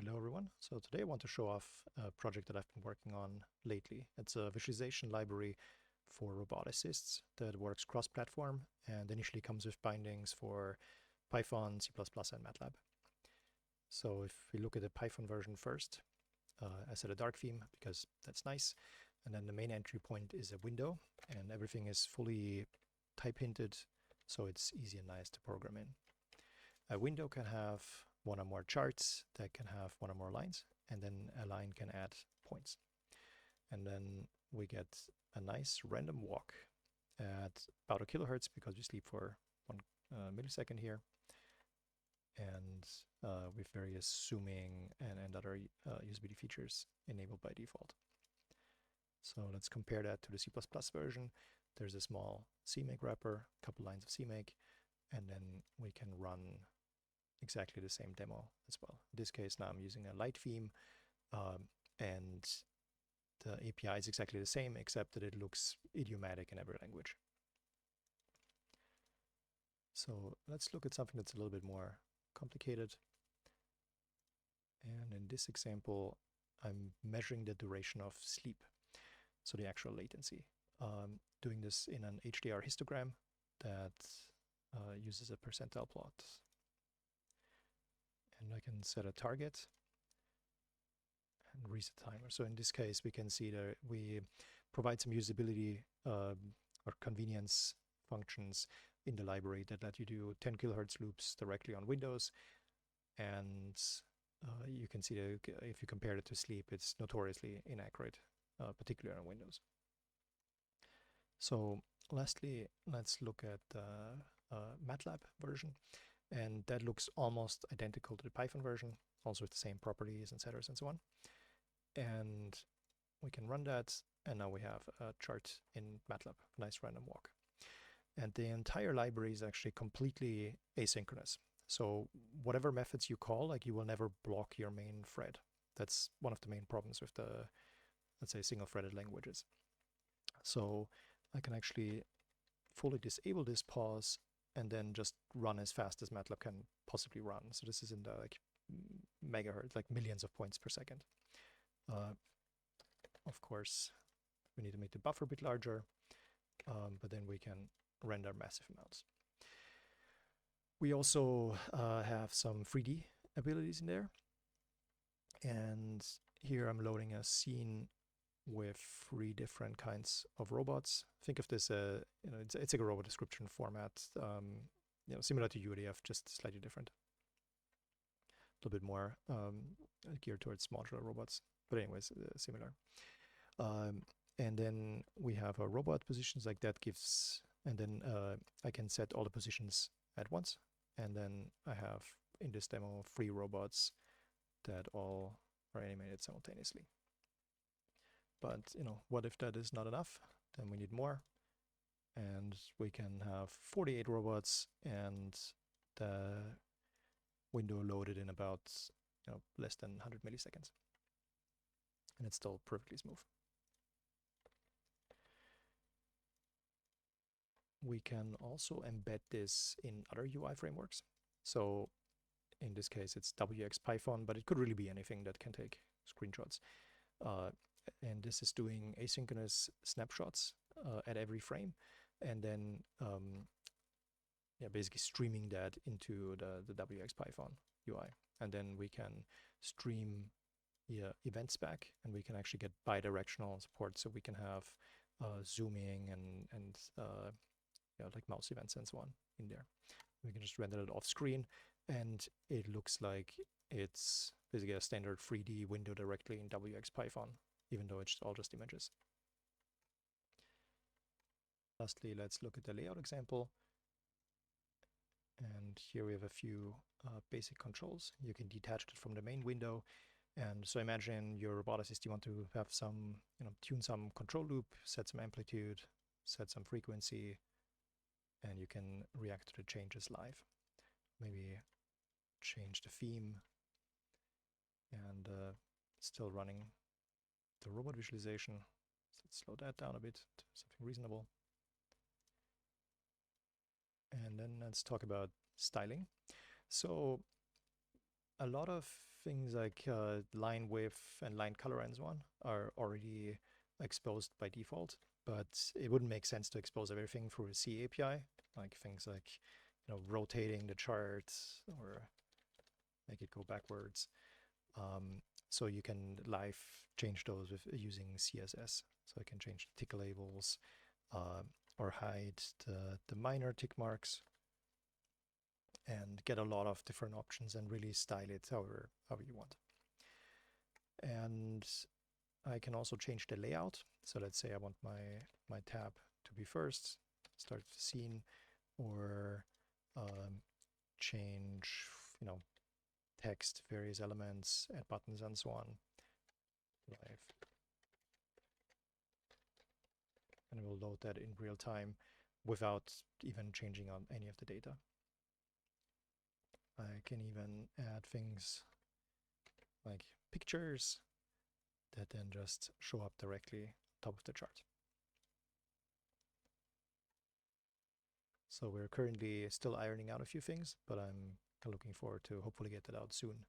Hello everyone. So today I want to show off a project that I've been working on lately. It's a visualization library for roboticists that works cross-platform and initially comes with bindings for Python, C++, and MATLAB. So if we look at the Python version first, I set a dark theme because that's nice. And then the main entry point is a window and everything is fully type hinted, so it's easy and nice to program in. A window can have one or more charts that can have one or more lines, and then a line can add points. And then we get a nice random walk at about a kilohertz because we sleep for 1 millisecond here, and with various zooming and other usability features enabled by default. So let's compare that to the C++ version. There's a small CMake wrapper, a couple lines of CMake, and then we can run exactly the same demo as well. In this case, now I'm using a light theme, and the API is exactly the same, except that it looks idiomatic in every language. So let's look at something that's a little bit more complicated. And in this example, I'm measuring the duration of sleep, so the actual latency. Doing this in an HDR histogram that uses a percentile plot. And I can set a target and reset timer. So in this case, we can see that we provide some usability or convenience functions in the library that let you do 10 kilohertz loops directly on Windows. And you can see that if you compare it to sleep, it's notoriously inaccurate, particularly on Windows. So lastly, let's look at the MATLAB version. And that looks almost identical to the Python version, also with the same properties and setters and so on. And we can run that, and now we have a chart in MATLAB, nice random walk. And the entire library is actually completely asynchronous. So whatever methods you call, like, you will never block your main thread. That's one of the main problems with the, let's say, single-threaded languages. So I can actually fully disable this pause and then just run as fast as MATLAB can possibly run. So this is in the megahertz, like millions of points per second. Of course, we need to make the buffer a bit larger, but then we can render massive amounts. We also have some 3D abilities in there. And here I'm loading a scene with 3 different kinds of robots. Think of this, it's like a robot description format, similar to UDF, just slightly different. A little bit more geared towards modular robots, but anyways, similar. And then we have a robot positions like that gives, and then I can set all the positions at once. And then I have in this demo 3 robots that all are animated simultaneously. But, what if that is not enough? Then we need more. And we can have 48 robots and the window loaded in about, less than 100 milliseconds. And it's still perfectly smooth. We can also embed this in other UI frameworks. So in this case, it's WX Python, but it could really be anything that can take screenshots. And this is doing asynchronous snapshots at every frame, and then basically streaming that into the WX Python UI. And then we can stream events back, and we can actually get bidirectional support, so we can have zooming and like mouse events and so on in there. We can just render it off screen, and it looks like it's basically a standard 3D window directly in WX Python, even though it's all just images. Lastly, let's look at the layout example. And here we have a few basic controls. You can detach it from the main window. And so imagine your roboticist, you want to have some, tune some control loop, set some amplitude, set some frequency, and you can react to the changes live. Maybe change the theme and still running the robot visualization. So let's slow that down a bit to something reasonable. And then let's talk about styling. So a lot of things like line width and line color and so on are already exposed by default, but it wouldn't make sense to expose everything through a C API, like things like, you know, rotating the chart or make it go backwards. So you can live change those with using CSS. So I can change the tick labels or hide the minor tick marks and get a lot of different options and really style it however you want. And I can also change the layout. So let's say I want my tab to be first, start the scene, or change, you know, text, various elements, add buttons, and so on. Live. And we'll load that in real time without even changing on any of the data. I can even add things like pictures that then just show up directly on top of the chart. So we're currently still ironing out a few things, but I'm looking forward to hopefully get that out soon.